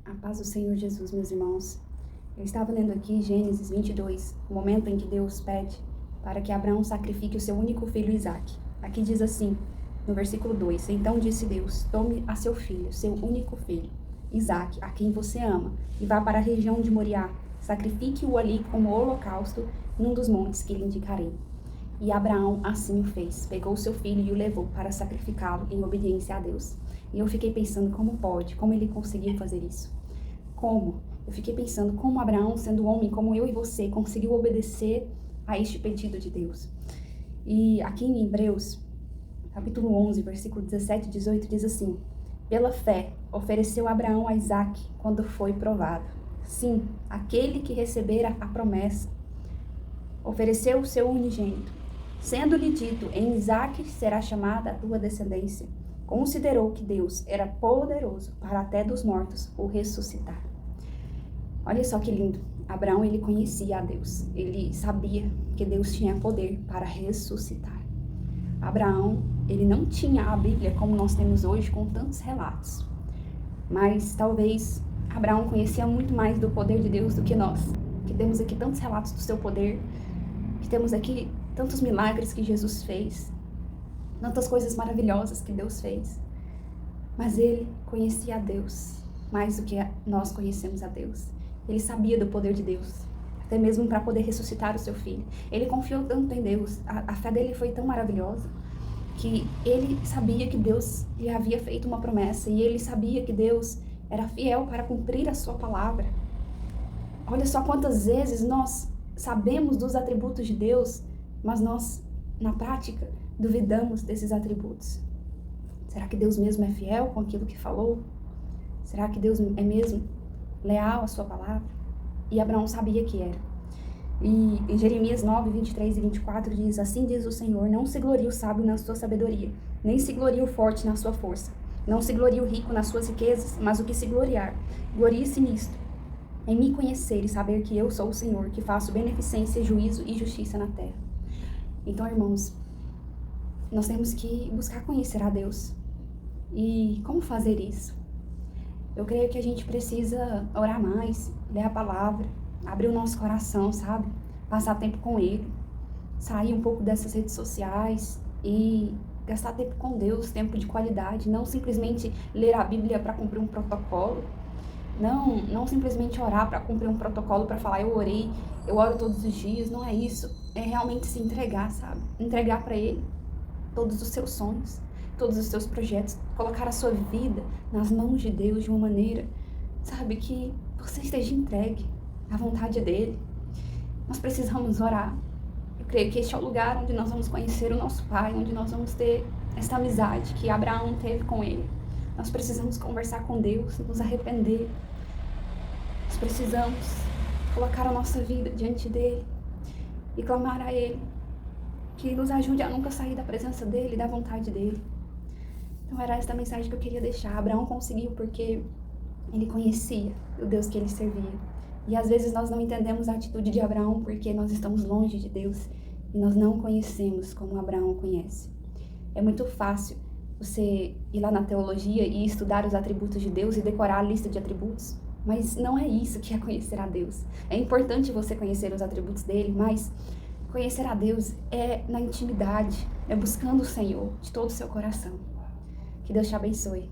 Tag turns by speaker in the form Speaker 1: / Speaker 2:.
Speaker 1: A paz do Senhor Jesus, meus irmãos. Eu estava lendo aqui Gênesis 22, o momento em que Deus pede para que Abraão sacrifique o seu único filho Isaque. Aqui diz assim, no versículo 2, então disse Deus, tome a seu filho, seu único filho, Isaque, a quem você ama, e vá para a região de Moriá, sacrifique-o ali como holocausto num dos montes que lhe indicarei. E Abraão assim o fez, pegou seu filho e o levou para sacrificá-lo em obediência a Deus. E eu fiquei pensando como ele conseguiu fazer isso. Como? Eu fiquei pensando como Abraão, sendo homem como eu e você, conseguiu obedecer a este pedido de Deus. E aqui em Hebreus, capítulo 11, versículo 17 e 18, diz assim, pela fé, ofereceu Abraão a Isaque quando foi provado. Sim, aquele que recebera a promessa, ofereceu o seu unigênito. Sendo-lhe dito, em Isaque será chamada a tua descendência. Considerou que Deus era poderoso para até dos mortos o ressuscitar. Olha só que lindo. Abraão, ele conhecia a Deus. Ele sabia que Deus tinha poder para ressuscitar. Abraão, ele não tinha a Bíblia como nós temos hoje, com tantos relatos. Mas talvez Abraão conhecia muito mais do poder de Deus do que nós, que temos aqui tantos relatos do seu poder, que temos aqui tantos milagres que Jesus fez, tantas coisas maravilhosas que Deus fez. Mas ele conhecia a Deus mais do que nós conhecemos a Deus. Ele sabia do poder de Deus, até mesmo para poder ressuscitar o seu filho. Ele confiou tanto em Deus, a fé dele foi tão maravilhosa, que ele sabia que Deus lhe havia feito uma promessa, e ele sabia que Deus era fiel para cumprir a sua palavra. Olha só quantas vezes nós sabemos dos atributos de Deus, mas nós, na prática, duvidamos desses atributos. Será que Deus mesmo é fiel com aquilo que falou? Será que Deus é mesmo leal à sua palavra? E Abraão sabia que era. E em Jeremias 9, 23 e 24 diz, assim diz o Senhor, não se glorie o sábio na sua sabedoria, nem se glorie o forte na sua força, não se glorie o rico nas suas riquezas, mas o que se gloriar, glorie-se nisto, em me conhecer e saber que eu sou o Senhor, que faço beneficência, juízo e justiça na terra. Então, irmãos, nós temos que buscar conhecer a Deus. E como fazer isso? Eu creio que a gente precisa orar mais, ler a palavra, abrir o nosso coração, sabe? Passar tempo com Ele, sair um pouco dessas redes sociais e gastar tempo com Deus, tempo de qualidade, não simplesmente ler a Bíblia para cumprir um protocolo, não simplesmente orar para cumprir um protocolo, para falar eu orei, eu oro todos os dias, não é isso. É realmente se entregar, sabe? Entregar para Ele todos os seus sonhos, todos os seus projetos, colocar a sua vida nas mãos de Deus de uma maneira, sabe, que você esteja entregue à vontade dEle. Nós precisamos orar. Eu creio que este é o lugar onde nós vamos conhecer o nosso Pai, onde nós vamos ter essa amizade que Abraão teve com Ele. Nós precisamos conversar com Deus, nos arrepender. Nós precisamos colocar a nossa vida diante dEle e clamar a Ele que nos ajude a nunca sair da presença dEle, da vontade dEle. Então era essa a mensagem que eu queria deixar. Abraão conseguiu porque ele conhecia o Deus que ele servia. E às vezes nós não entendemos a atitude de Abraão porque nós estamos longe de Deus e nós não conhecemos como Abraão conhece. É muito fácil você ir lá na teologia e estudar os atributos de Deus e decorar a lista de atributos, mas não é isso que é conhecer a Deus. É importante você conhecer os atributos dele, mas conhecer a Deus é na intimidade, é buscando o Senhor de todo o seu coração. Que Deus te abençoe.